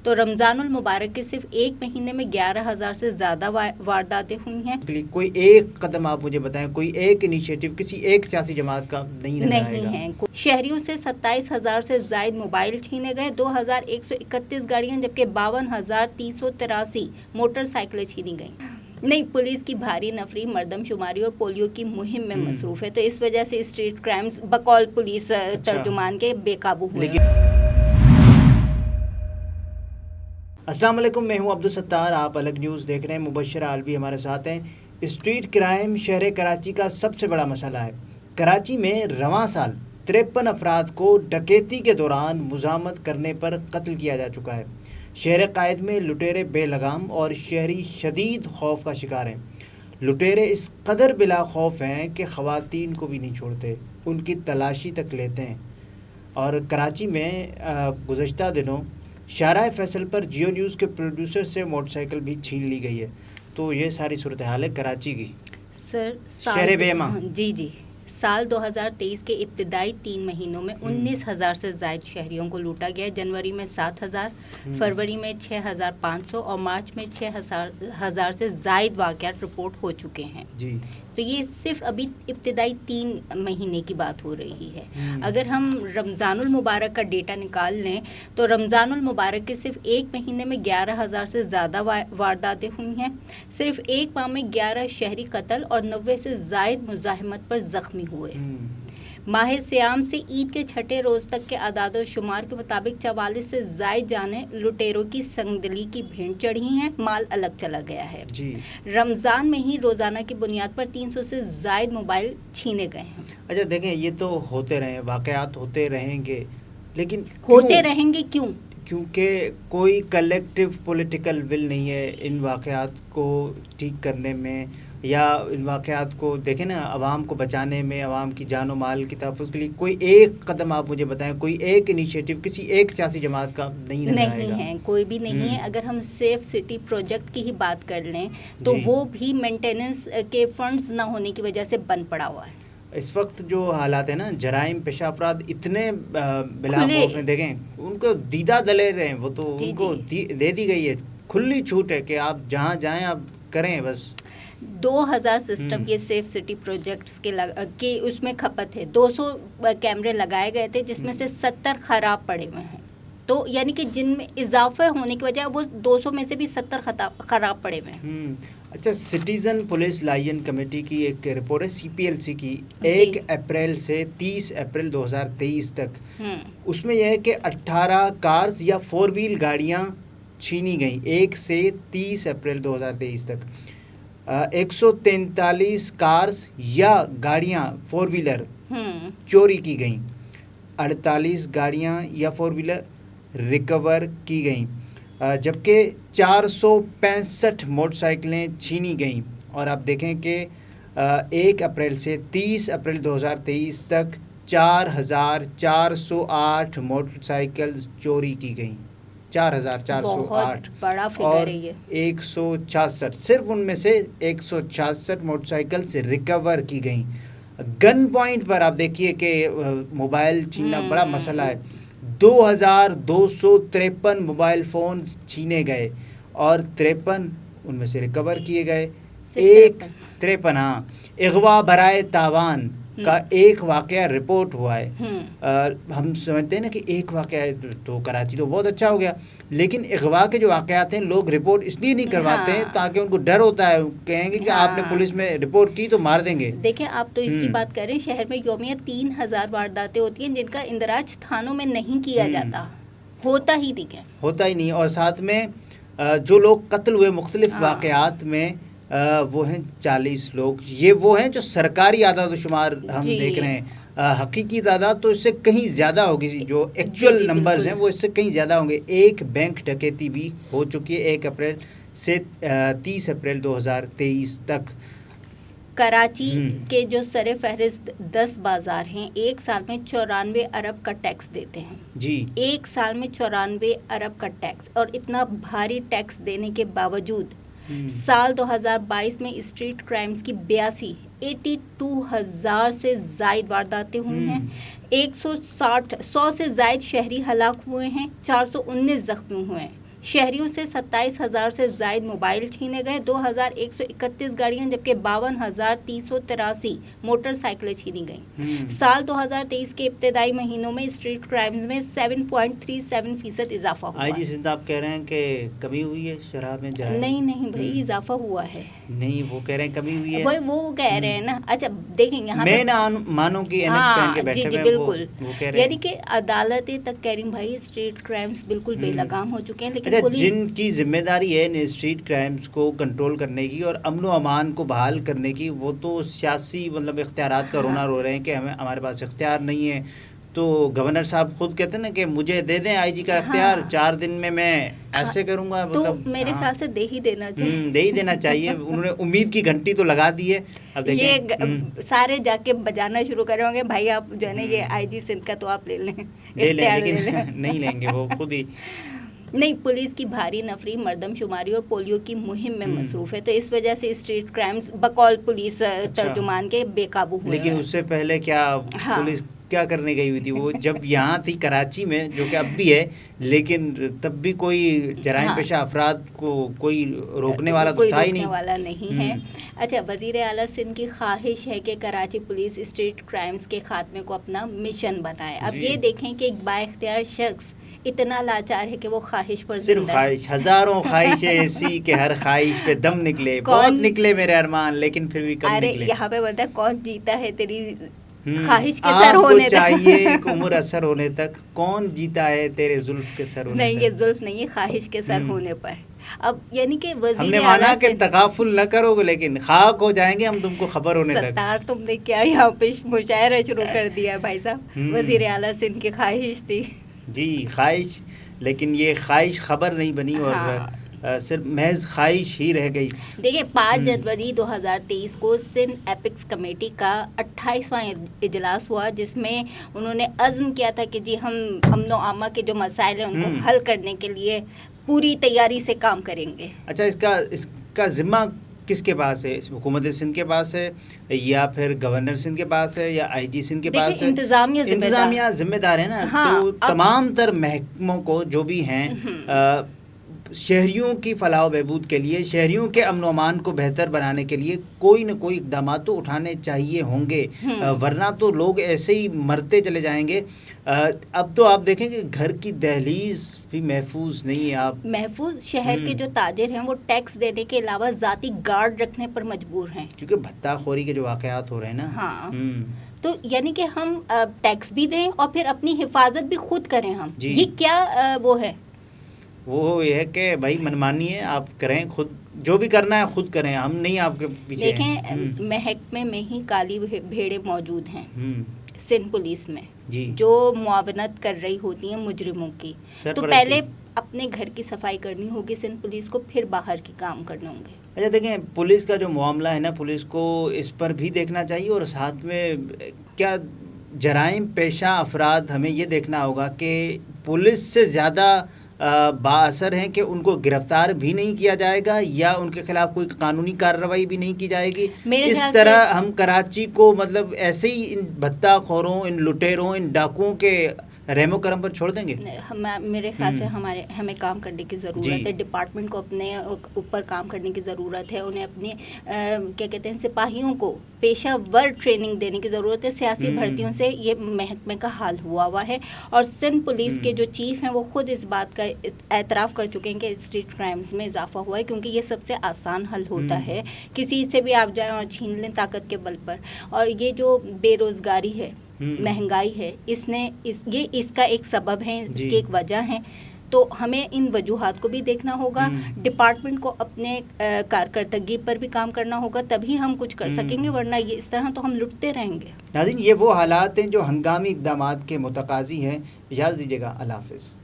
تو رمضان المبارک کے صرف ایک مہینے میں 11,000 سے زیادہ وارداتیں ہوئی ہیں. کوئی ایک قدم آپ مجھے بتائیں، کوئی ایک انیشیٹو کسی ایک سیاسی جماعت کا نہیں ہے. شہریوں سے 27,000 سے زائد موبائل چھینے گئے، 2,131 گاڑیاں جبکہ 52,383 موٹر سائیکلیں چھینی گئیں. نہیں، پولیس کی بھاری نفری، مردم شماری اور پولیو کی مہم میں مصروف ہے، تو اس وجہ سے اسٹریٹ کرائمز بقول پولیس ترجمان کے بے قابو ہوئے. السلام علیکم، میں ہوں عبدالستار، آپ الگ نیوز دیکھ رہے ہیں. مبشرہ عالوی ہمارے ساتھ ہیں. اسٹریٹ کرائم شہر کراچی کا سب سے بڑا مسئلہ ہے. کراچی میں رواں سال 53 افراد کو ڈکیتی کے دوران مزاحمت کرنے پر قتل کیا جا چکا ہے. شہر قائد میں لٹیرے بے لگام اور شہری شدید خوف کا شکار ہیں. لٹیرے اس قدر بلا خوف ہیں کہ خواتین کو بھی نہیں چھوڑتے، ان کی تلاشی تک لیتے ہیں. اور کراچی میں گزشتہ دنوں شارع فیصل پر جیو نیوز کے پروڈیوسر سے موٹر سائیکل بھی چھین لی گئی ہے. تو یہ ساری صورتحال ہے کراچی کی. سر شہر بے ماں. جی سال 2023 کے ابتدائی 3 مہینوں میں 19,000 سے زائد شہریوں کو لوٹا گیا. جنوری میں 7,000، فروری میں 6,500 اور مارچ میں 6,000 سے زائد واقعات رپورٹ ہو چکے ہیں. جی، تو یہ صرف ابھی ابتدائی 3 مہینے کی بات ہو رہی ہے. اگر ہم رمضان المبارک کا ڈیٹا نکال لیں تو رمضان المبارک کے صرف ایک مہینے میں 11,000 سے زیادہ وارداتیں ہوئی ہیں. صرف ایک ماہ میں 11 شہری قتل اور 90 سے زائد مزاحمت پر زخمی ہوئے. ماہ سیام سے عید کے چھٹے روز تک کے اعداد و شمار کے مطابق 44 سے زائد جانیں لٹیروں کی سنگدلی کی بھیڑ چڑھی ہیں. مال الگ چلا گیا ہے. رمضان میں ہی روزانہ کی بنیاد پر 300 سے زائد موبائل چھینے گئے ہیں. اچھا دیکھیں، یہ تو ہوتے رہے، واقعات ہوتے رہیں گے، لیکن ہوتے رہیں گے کیوں؟ کیونکہ کوئی کلیکٹیو پولیٹیکل ول نہیں ہے ان واقعات کو ٹھیک کرنے میں، یا ان واقعات کو دیکھیں نا، عوام کو بچانے میں، عوام کی جان و مال کی تحفظ کے لیے کوئی ایک قدم آپ مجھے بتائیں، کوئی ایک انیشیٹو کسی ایک سیاسی جماعت کا نہیں ہے. کوئی بھی نہیں ہے. اگر ہم سیف سٹی پروجیکٹ کی ہی بات کر لیں تو وہ بھی مینٹیننس کے فنڈز نہ ہونے کی وجہ سے بند پڑا ہوا ہے. اس وقت جو حالات ہیں نا، جرائم پیشہ افراد اتنے بلا خوف ہیں. دیکھیں، ان کو دیدہ دلیر ہیں، وہ تو ان کو دے دی گئی ہے، کھلی چھوٹ ہے کہ آپ جہاں جائیں آپ کریں. بس 2,000 سسٹم یہ سیف سٹی پروجیکٹس کے اس میں کھپت ہے. 200 کیمرے لگائے گئے تھے جس میں سے 70 خراب پڑے ہوئے ہیں. تو یعنی کہ جن میں اضافہ ہونے کی وجہ وہ 200 میں سے بھی 70 خراب پڑے ہوئے ہیں. اچھا، سٹیزن پولیس لائن کمیٹی کی ایک رپورٹ ہے CPLC کی، 1 اپریل سے 30 اپریل 2023 تک. اس میں یہ ہے کہ 18 کارز یا 4 ویل گاڑیاں چھینی گئیں 1 سے 30 اپریل 2023 تک. 143 کارز یا گاڑیاں 4 ویلر چوری کی گئیں. 48 گاڑیاں یا 4 ویلر ریکور کی گئیں، جبکہ 465 موٹر سائیکلیں چھینی گئیں. اور آپ دیکھیں کہ 1 اپریل سے 30 اپریل 2023 تک 4,408 موٹر سائیکلز چوری کی گئیں. 4,408 بڑا فگر اور ہے یہ. 166 صرف ان میں سے 166 موٹر سائیکلز ریکور کی گئیں. گن پوائنٹ پر آپ دیکھیے کہ موبائل چھیننا بڑا مسئلہ ہے. 2,253 موبائل فونز چھینے گئے اور 53 ان میں سے ریکور کیے گئے. 53 اغوا برائے تاوان کا ایک واقعہ رپورٹ ہوا ہے. ہم سمجھتے ہیں نا کہ ایک واقعہ تو کراچی تو بہت اچھا ہو گیا، لیکن اغوا کے جو واقعات ہیں لوگ رپورٹ اس لیے نہیں کرواتے ہیں تاکہ ان کو ڈر ہوتا ہے، کہیں گے کہ آپ نے پولیس میں رپورٹ کی تو مار دیں گے. دیکھیں، آپ تو اس کی بات کر رہے ہیں، شہر میں یومیہ 3,000 وارداتیں ہوتی ہیں جن کا اندراج تھانوں میں نہیں کیا جاتا. ہوتا ہی نہیں. اور ساتھ میں جو لوگ قتل ہوئے مختلف واقعات میں وہ ہیں 40 لوگ. یہ وہ ہیں جو سرکاری اعداد و شمار ہم دیکھ رہے ہیں. حقیقی تعداد تو اس سے کہیں زیادہ ہوگی، جو ایکچوئل نمبرز ہیں وہ اس سے کہیں زیادہ ہوں گے. ایک بینک ڈکیتی بھی ہو چکی ہے 1 اپریل سے 30 اپریل 2023 تک. کراچی کے جو سر فہرست 10 بازار ہیں، ایک سال میں 94 ارب کا ٹیکس دیتے ہیں. ایک سال میں 94 ارب کا ٹیکس، اور اتنا بھاری ٹیکس دینے کے باوجود سال 2022 میں اسٹریٹ کرائمز کی 82,000 سے زائد وارداتیں ہوئی ہیں. 100 سے زائد شہری ہلاک ہوئے ہیں، 419 زخمی ہوئے ہیں. शहरियों से 27,000 से ज़ायद मोबाइल छीने गए, 2,131 गाड़ियां जबकि 52,383 मोटरसाइकिलें छीनी गईं। साल 2023 के इब्तदाई महीनों में स्ट्रीट क्राइम्स में 7.37% इजाफा हुआ। आईजी सिंध आप कह रहे हैं कि कमी हुई है शराब में जराइम? नहीं भाई, इजाफा हुआ है। नहीं, वो कह रहे हैं कमी हुई है, वो कह रहे हैं ना। अच्छा देखें यहाँ मैं ना मानो कि पहन के बैठे जी हैं, बिल्कुल, वो कह रहे हैं। यानी कि अदालतें तक कह रही भाई स्ट्रीट क्राइम्स बिल्कुल बेलगाम हो चुके हैं, लेकिन अच्छा, पुलिस जिनकी जिम्मेदारी है इन स्ट्रीट क्राइम्स को कंट्रोल करने की और अमन व अमान को बहाल करने की, वो तो सियासी मतलब इख्तियारात का रोना रो रहे हैं कि हमारे पास इख्तियार नहीं है। तो गवर्नर साहब खुद कहते हैं ना कि मुझे दे दें आईजी का इख्तियार, 4 दिन में मैं ऐसे करूंगा। तो मतलब मेरे ख्याल से दे ही देना चाहिए। दे ही देना चाहिए। उन्होंने उम्मीद की घंटी तो लगा दी है। अब देखें, ये सारे जाके बजाना शुरू कर होंगे, भाई आप जो है ना ये आईजी सिंध का तो आप ले लें, ले लें, लेकिन नहीं लेंगे वो खुद ही। नहीं, पुलिस की भारी नफरी, मर्दमशुमारी और पोलियो की मुहिम में मसरूफ है, तो इस वजह से स्ट्रीट क्राइम्स बकौल पुलिस तर्जुमान के बेकाबू हुए। लेकिन उससे पहले क्या पुलिस क्या करने गई हुई थी? वो जब यहाँ थी कराची में, जो कि अब भी है, लेकिन तब भी कोई जराइम पेशा अफराद को कोई रोकने वाला तो था ही नहीं। वाला नहीं है। अच्छा, वज़ीर आला सिंध की ख्वाहिश है कि कराची पुलिस स्ट्रीट क्राइम्स के खात्मे को अपना मिशन बनाए। अब ये देखें कि एक बाइख्तियार शख्स इतना लाचार है कि वो ख्वाहिश पर सिर्फ ख्वाहिश, हजारों ख्वाहिशें ऐसी कि हर ख्वाहिश पे दम निकले, बहुत निकले मेरे अरमान, लेकिन फिर भी कम निकले। अरे यहाँ पे बता कौन जीता है तेरी ख्वाहिश के सर होने तक। चाहिए एक उम्र असर होने तक, कौन जीता है तेरे जुल्फ के सर होने नहीं तक? ये जुल्फ नहीं है, ख्वाहिश के सर होने पर। अब यानी कि हमने माना कि तकाफुल न करोगे, लेकिन खाक हो जाएंगे हम तुमको खबर होने तक। सत्तार तुमने क्या यहाँ पे मुशायरा शुरू कर दिया भाई साहब। वजीर आला सिंध की ख्वाहिश थी जी, ख्वाहिश, लेकिन ये ख्वाहिश खबर नहीं बनी और सिर्फ महज ख्वाहिश ही रह गई। देखिए 5 जनवरी 2023 को सिंध एपिक्स कमेटी का 28वां इजलास हुआ, जिसमें उन्होंने अज़्म किया था कि जी हम अमन व आमा के जो मसाइल हैं उनको हल करने के लिए पूरी तैयारी से काम करेंगे। अच्छा, इसका ज़िम्मा किसके पास है? हुकूमत सिंध के पास है या फिर गवर्नर सिंध के पास है या आईजी सिंध के पास है? इंतज़ामिया जिम्मेदार है ना। तो तमाम तर महकमों को जो भी हैं शहरियों की फलाह बहबूद के लिए, शहरियों के अमन अमान को बेहतर बनाने के लिए कोई न कोई इक़दाम तो उठाने चाहिए होंगे, वरना तो लोग ऐसे ही मरते चले जाएंगे। अब तो आप देखेंगे घर की दहलीज भी महफूज नहीं है। आप महफूज शहर के जो ताजिर हैं वो टैक्स देने के अलावा ज़ाती गार्ड रखने पर मजबूर हैं, क्योंकि भत्ताखोरी के जो वाक़यात हो रहे हैं ना। हाँ, तो यानी कि हम टैक्स भी दें और फिर अपनी हिफाजत भी खुद करें हम। ये क्या वो है? वो ये है कि भाई मनमानी है, आप करें, खुद जो भी करना है खुद करें, हम नहीं आपके पीछे। देखें महकमे में ही काली भेड़ें मौजूद हैं सिंध पुलिस में जी, जो मुआवनत कर रही होती हैं मुजरिमों की। तो पहले अपने घर की सफाई करनी होगी सिंध पुलिस को, फिर बाहर के काम करने होंगे। अच्छा देखें, पुलिस का जो मामला है ना, पुलिस को इस पर भी देखना चाहिए और साथ में क्या जराइम पेशा अफराद, हमें ये देखना होगा कि पुलिस से ज़्यादा बाअसर हैं कि उनको गिरफ्तार भी नहीं किया जाएगा या उनके खिलाफ कोई कानूनी कार्रवाई भी नहीं की जाएगी। इस तरह हम कराची को मतलब ऐसे ही इन भत्ताखोरों, इन लुटेरों, इन डाकुओं के रहमो करम पर छोड़ देंगे? मेरे ख्याल से हमें काम करने की ज़रूरत है। डिपार्टमेंट को अपने ऊपर काम करने की ज़रूरत है। उन्हें अपने क्या कहते हैं सिपाहियों को पेशावर ट्रेनिंग देने की ज़रूरत है। सियासी भर्तियों से ये महकमे का हाल हुआ है और सिंध पुलिस के जो चीफ हैं वो खुद इस बात का एतराफ़ कर चुके हैं कि स्ट्रीट क्राइम्स में इजाफा हुआ है, क्योंकि ये सबसे आसान हल होता है। किसी से भी आप जाएँ और छीन लें ताकत के बल पर। और ये जो बेरोज़गारी है, महंगाई है, ये इसका एक सबब है, इसकी एक वजह है। तो हमें इन वजूहात को भी देखना होगा, डिपार्टमेंट को अपने कारकर्दगी पर भी काम करना होगा, तभी हम कुछ कर सकेंगे, वरना ये इस तरह तो हम लुटते रहेंगे। नाज़रीन, ये वो हालात हैं जो हंगामी इक़दामात के मुतकाज़ी हैं। इजाज़त दीजिएगा, अल्लाह हाफ़िज़।